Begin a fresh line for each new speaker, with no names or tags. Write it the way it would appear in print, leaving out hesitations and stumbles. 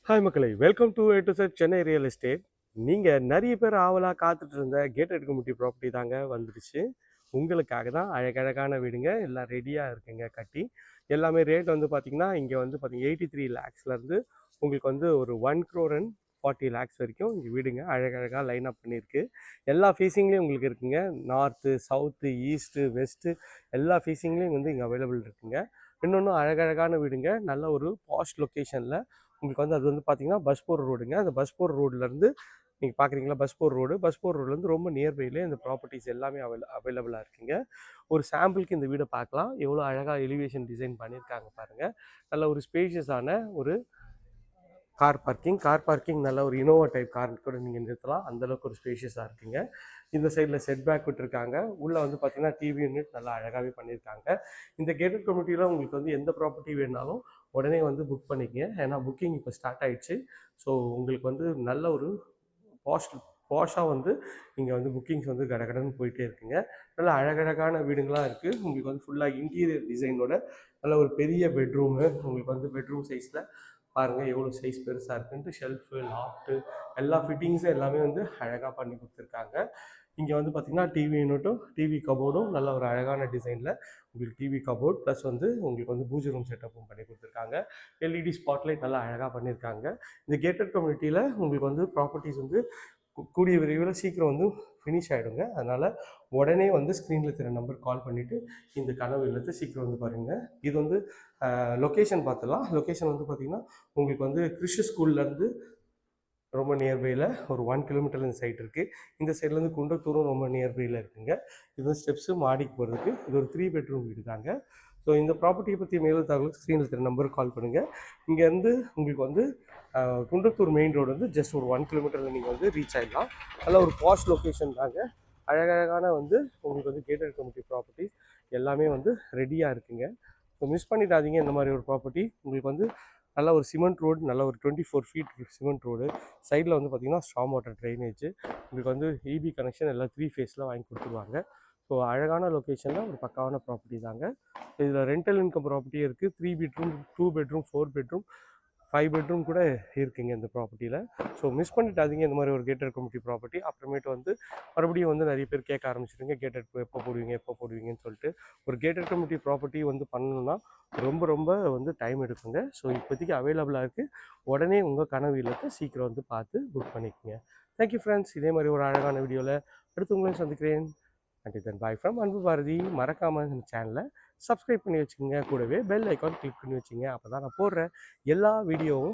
Hi மக்களே, welcome to A to Z Chennai real estate. நீங்கள் நிறைய பேர் ஆவலாக காத்துட்டு இருந்த கேட்டட் கம்யூனிட்டி ப்ராப்பர்ட்டி தாங்க வந்துடுச்சு. உங்களுக்காக தான் அழகழகான வீடுங்க எல்லாம் ரெடியாக இருக்குங்க கட்டி. எல்லாமே ரேட் வந்து பார்த்தீங்கன்னா இங்கே வந்து பார்த்தீங்கன்னா 83 லேக்ஸ்லேருந்து உங்களுக்கு வந்து ஒரு 1,40 lakhs வரைக்கும் இங்கே வீடுங்க அழகழகாக லைன் அப் பண்ணியிருக்கு. எல்லா ஃபேஸிங்லேயும் உங்களுக்கு இருக்குங்க. நார்த்து, சவுத்து, ஈஸ்ட்டு, வெஸ்ட்டு எல்லா ஃபேஸிங்லேயும் வந்து இங்கே அவைலபிள் இருக்குங்க. இன்னொன்று அழகழகான வீடுங்க, நல்ல ஒரு பாஸ்ட் லொக்கேஷனில் உங்களுக்கு வந்து அது வந்து பார்த்தீங்கன்னா பஸ் போகிற ரோடுங்க. அந்த பஸ் போகிற ரோட்லேருந்து நீங்கள் பார்க்குறீங்களா, பஸ் போகிற ரோட்லேருந்து ரொம்ப நியர்பைலே இந்த ப்ராப்பர்ட்டிஸ் எல்லாமே அவைலபிளாக இருக்குங்க. ஒரு சாம்பிளுக்கு இந்த வீடை பார்க்கலாம். எவ்வளோ அழகாக எலிவேஷன் டிசைன் பண்ணியிருக்காங்க பாருங்கள். நல்ல ஒரு ஸ்பேஷியஸான ஒரு கார் பார்க்கிங் நல்ல ஒரு இனோவா டைப் கார் கூட நீங்கள் நிறுத்தலாம். அந்தளவுக்கு ஒரு ஸ்பேஷியஸாக இருக்குங்க. இந்த சைடில் செட் பேக் விட்டுருக்காங்க. உள்ளே வந்து பார்த்தீங்கன்னா டிவி யூனிட் நல்லா அழகாகவே பண்ணியிருக்காங்க. இந்த கேட்டட் கம்யூனிட்டியில் உங்களுக்கு வந்து எந்த ப்ராப்பர்ட்டி வேணாலும் உடனே வந்து புக் பண்ணிக்கங்க. ஏன்னா புக்கிங் இப்போ ஸ்டார்ட் ஆகிடுச்சு. ஸோ உங்களுக்கு வந்து நல்ல ஒரு பாஷாக வந்து இங்கே வந்து புக்கிங்ஸ் வந்து கடகடன்னு போயிட்டே இருக்குங்க. நல்ல அழகழகான வீடுங்களாக இருக்குது. உங்களுக்கு வந்து ஃபுல்லாக இன்டீரியர் டிசைனோட நல்ல ஒரு பெரிய பெட்ரூமு. உங்களுக்கு வந்து பெட்ரூம் சைஸில் பாருங்கள் எவ்வளோ சைஸ் பெருசாக இருக்குன்ட்டு. ஷெல்ஃபு, லாஃப்ட்டு எல்லா ஃபிட்டிங்ஸும் எல்லாமே வந்து அழகாக பண்ணி கொடுத்துருக்காங்க. இங்கே வந்து பார்த்திங்கன்னா டிவி யூனிட்டும் டிவி கபோர்டும் நல்ல ஒரு அழகான டிசைனில் உங்களுக்கு டிவி கபோர்ட் ப்ளஸ் வந்து உங்களுக்கு வந்து பூஜை ரூம் செட்டப்பும் பண்ணி கொடுத்துருக்காங்க. எல்இடி ஸ்பாட்லைட் நல்லா அழகாக பண்ணியிருக்காங்க. இந்த கேட்டட் கம்யூனிட்டியில் உங்களுக்கு வந்து ப்ராப்பர்ட்டிஸ் வந்து கூடிய விரைவில் சீக்கிரம் வந்து ஃபினிஷ் ஆகிடுங்க. அதனால் உடனே வந்து ஸ்க்ரீனில் தெரிய நம்பர் கால் பண்ணிவிட்டு இந்த கனவு இல்லத்தை சீக்கிரம் வந்து பாருங்கள். இது வந்து லொக்கேஷன் பார்த்துலாம். லொக்கேஷன் வந்து பார்த்திங்கன்னா உங்களுக்கு வந்து கிறிஷ் ஸ்கூல்லேருந்து ரொம்ப நியர்பையில் ஒரு 1 கிலோமீட்டர் இந்த சைட் இருக்குது. இந்த சைட்லேருந்து குண்டத்தூரும் ரொம்ப நியர்பையில் இருக்குங்க. இது ஸ்டெப்ஸு மாடிக்கு போகிறதுக்கு. இது ஒரு 3 பெட்ரூம் வீடு தாங்க. ஸோ இந்த ப்ராப்பர்ட்டியை பற்றி மேலும் தகவலுக்கு ஸ்க்ரீனில் தெரிய நம்பருக்கு கால் பண்ணுங்கள். இங்கேருந்து உங்களுக்கு வந்து குண்டத்தூர் மெயின் ரோடு வந்து ஜஸ்ட் ஒரு 1 கிலோமீட்டரில் நீங்கள் வந்து ரீச் ஆகிடலாம். நல்ல ஒரு பாஸ்ட் லொக்கேஷன் தாங்க. அழகழகான வந்து உங்களுக்கு வந்து கேட்டட் கம்யூனிட்டி ப்ராப்பர்ட்டிஸ் எல்லாமே வந்து ரெடியாக இருக்குங்க. ஸோ மிஸ் பண்ணிடாதீங்க இந்த மாதிரி ஒரு ப்ராப்பர்ட்டி. உங்களுக்கு வந்து நல்ல ஒரு சிமெண்ட் ரோடு, நல்ல ஒரு 24 ஃபீட் சிமெண்ட் ரோடு. சைடில் வந்து பார்த்திங்கன்னா ஸ்டாம் வாட்டர் ட்ரைனேஜ். உங்களுக்கு வந்து இபி கனெக்ஷன் எல்லாம் 3 ஃபேஸில் வாங்கி கொடுத்துருவாங்க. ஸோ அழகான லொக்கேஷனில் ஒரு பக்காவான ப்ராப்பர்ட்டி தாங்க. இதில் ரெண்டல் இன்கம் ப்ராப்பர்ட்டியும் இருக்குது. 3 பெட்ரூம், 2 பெட்ரூம், 4 பெட்ரூம், 5 பெட்ரூம் கூட இருக்குங்க இந்த ப்ராப்பர்ட்டியில். ஸோ மிஸ் பண்ணிட்டாதீங்க இந்த மாதிரி ஒரு கேட்டட் கம்யூனிட்டி ப்ராப்பர்ட்டி. அப்புறமேட்டு வந்து மறுபடியும் வந்து நிறைய பேர் கேட்க ஆரம்பிச்சிடுங்க, கேட்டட் எப்போ போடுவீங்கன்னு சொல்லிட்டு. ஒரு கேட்டட் கம்யூனிட்டி ப்ராப்பர்ட்டி வந்து பண்ணணுன்னா ரொம்ப ரொம்ப வந்து டைம் எடுக்குங்க. ஸோ இப்போதைக்கு அவைலபிளாக இருக்குது. உடனே உங்கள் கனவு இல்லத்தை சீக்கிரம் வந்து பார்த்து புக் பண்ணிக்கோங்க. Thank you friends. இதே மாதிரி ஒரு அழகான வீடியோவில் அடுத்து உங்களையும் சந்திக்கிறேன். அண்ட் தென் பாய் ஃப்ரம் அன்பு பாரதி. மறக்காமல் இந்த சேனலை சப்ஸ்கிரைப் பண்ணி வச்சுக்கோங்க. கூடவே பெல் ஐக்கான் கிளிக் பண்ணி வச்சுங்க. அப்போ தான் நான் போடுற எல்லா வீடியோவும்